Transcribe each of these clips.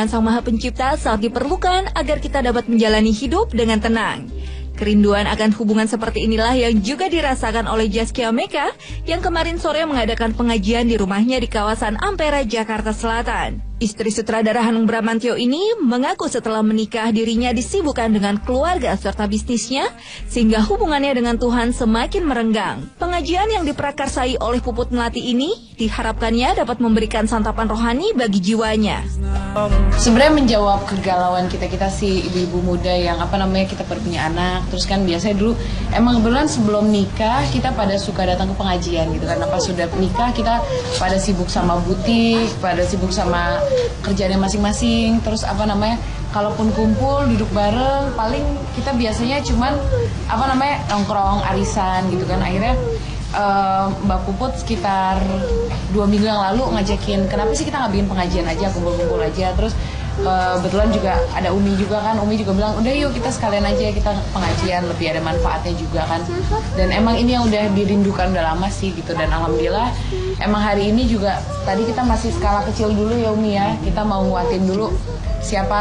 Sang Maha Pencipta sangat diperlukan agar kita dapat menjalani hidup dengan tenang. Kerinduan akan hubungan seperti inilah yang juga dirasakan oleh Zaskia Meka yang kemarin sore mengadakan pengajian di rumahnya di kawasan Ampera, Jakarta Selatan. Istri sutradara Hanung Bramantyo ini mengaku setelah menikah dirinya disibukkan dengan keluarga serta bisnisnya sehingga hubungannya dengan Tuhan semakin merenggang. Pengajian yang diprakarsai oleh Puput Melati ini diharapkannya dapat memberikan santapan rohani bagi jiwanya. Sebenarnya menjawab kegalauan kita sih ibu-ibu muda yang kita baru punya anak, terus kan biasanya dulu emang kebetulan sebelum nikah kita pada suka datang ke pengajian gitu kan. Pas sudah nikah kita pada sibuk sama butik, pada sibuk sama kerjaannya masing-masing, terus kalaupun kumpul duduk bareng paling kita biasanya cuman nongkrong arisan gitu kan. Akhirnya Mbak Puput sekitar 2 minggu yang lalu ngajakin, kenapa sih kita nggak bikin pengajian aja, kumpul-kumpul aja. Terus kebetulan juga ada Umi juga kan, Umi juga bilang udah yuk kita sekalian aja kita pengajian, lebih ada manfaatnya juga kan. Dan emang ini yang udah dirindukan udah lama sih gitu. Dan alhamdulillah emang hari ini juga tadi kita masih skala kecil dulu ya Umi ya, kita mau nguatin dulu siapa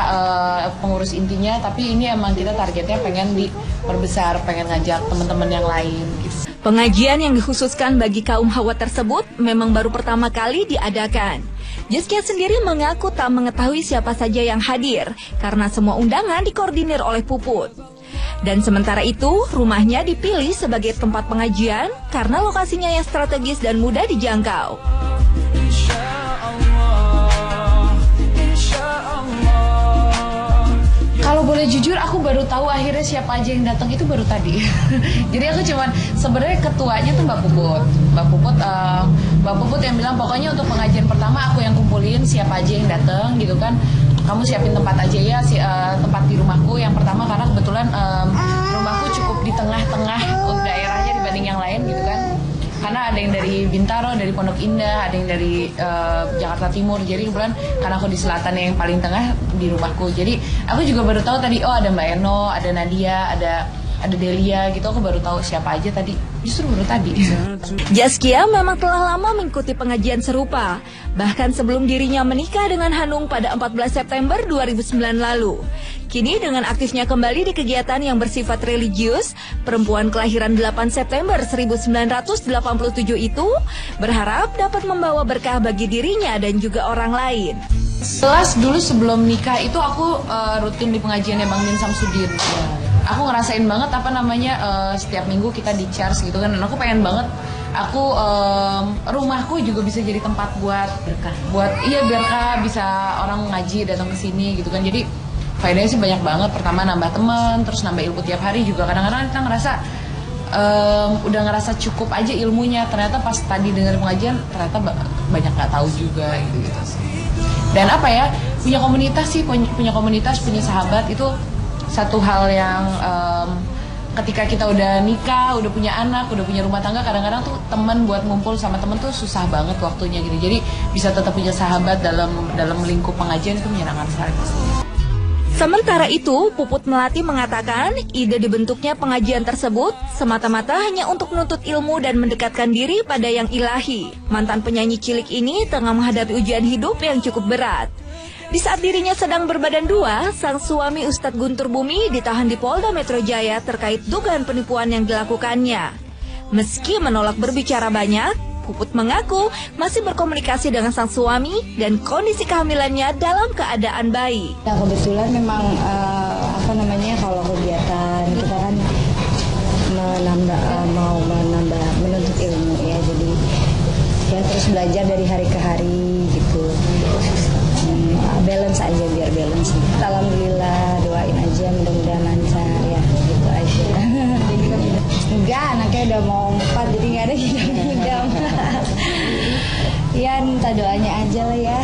pengurus intinya, tapi ini emang kita targetnya pengen diperbesar, pengen ngajak teman-teman yang lain gitu. Pengajian yang dikhususkan bagi kaum hawa tersebut memang baru pertama kali diadakan. Zaskia sendiri mengaku tak mengetahui siapa saja yang hadir karena semua undangan dikoordinir oleh Puput. Dan sementara itu, rumahnya dipilih sebagai tempat pengajian karena lokasinya yang strategis dan mudah dijangkau. Kalau boleh jujur, aku baru tahu akhirnya siapa aja yang datang itu baru tadi. Jadi aku sebenarnya ketuanya tuh Mbak Puput yang bilang pokoknya untuk pengajian pertama aku yang kumpulin siapa aja yang datang gitu kan. Kamu siapin tempat aja ya, tempat di rumahku yang pertama karena kebetulan rumahku cukup di tengah-tengah daerahnya dibanding yang lain gitu kan. Karena ada yang dari Bintaro, dari Pondok Indah, ada yang dari Jakarta Timur. Jadi kebetulan karena aku di selatan yang paling tengah di rumahku. Jadi aku juga baru tahu tadi ada Mbak Eno, ada Nadia, ada Delia gitu. Aku baru tahu siapa aja tadi. Justru baru tadi. Zaskia memang telah lama mengikuti pengajian serupa. Bahkan sebelum dirinya menikah dengan Hanung pada 14 September 2009 lalu. Kini dengan aktifnya kembali di kegiatan yang bersifat religius, perempuan kelahiran 8 September 1987 itu berharap dapat membawa berkah bagi dirinya dan juga orang lain. Jelas dulu sebelum nikah itu aku rutin di pengajiannya Bang Din Samsudin. Aku ngerasain banget setiap minggu kita di charge gitu kan. Dan aku pengen banget rumahku juga bisa jadi tempat buat berkah. Berkah, bisa orang ngaji datang ke sini gitu kan. Jadi faedahnya sih banyak banget. Pertama nambah teman, terus nambah ilmu tiap hari juga. Kadang-kadang kita ngerasa udah ngerasa cukup aja ilmunya. Ternyata pas tadi dengar pengajian ternyata banyak nggak tahu juga gitu. Dan punya komunitas, punya sahabat itu satu hal yang ketika kita udah nikah, udah punya anak, udah punya rumah tangga, kadang-kadang tuh teman buat ngumpul sama teman tuh susah banget waktunya gitu. Jadi bisa tetap punya sahabat dalam lingkup pengajian itu menyenangkan sekali. Sementara itu, Puput Melati mengatakan ide dibentuknya pengajian tersebut semata-mata hanya untuk menuntut ilmu dan mendekatkan diri pada yang ilahi. Mantan penyanyi cilik ini tengah menghadapi ujian hidup yang cukup berat. Di saat dirinya sedang berbadan dua, sang suami Ustadz Guntur Bumi ditahan di Polda Metro Jaya terkait dugaan penipuan yang dilakukannya. Meski menolak berbicara banyak, Puput mengaku masih berkomunikasi dengan sang suami dan kondisi kehamilannya dalam keadaan baik. Nah, kebetulan memang kalau kegiatan kita kan menuntut ilmu ya, jadi ya terus belajar dari hari ke hari gitu. Balance aja biar balance. Alhamdulillah, doain aja mudah-mudahan lancar ya, gitu aja. Enggak, anaknya udah mau 4 jadi nggak ada yang ngidam. Ya minta doanya aja lah ya.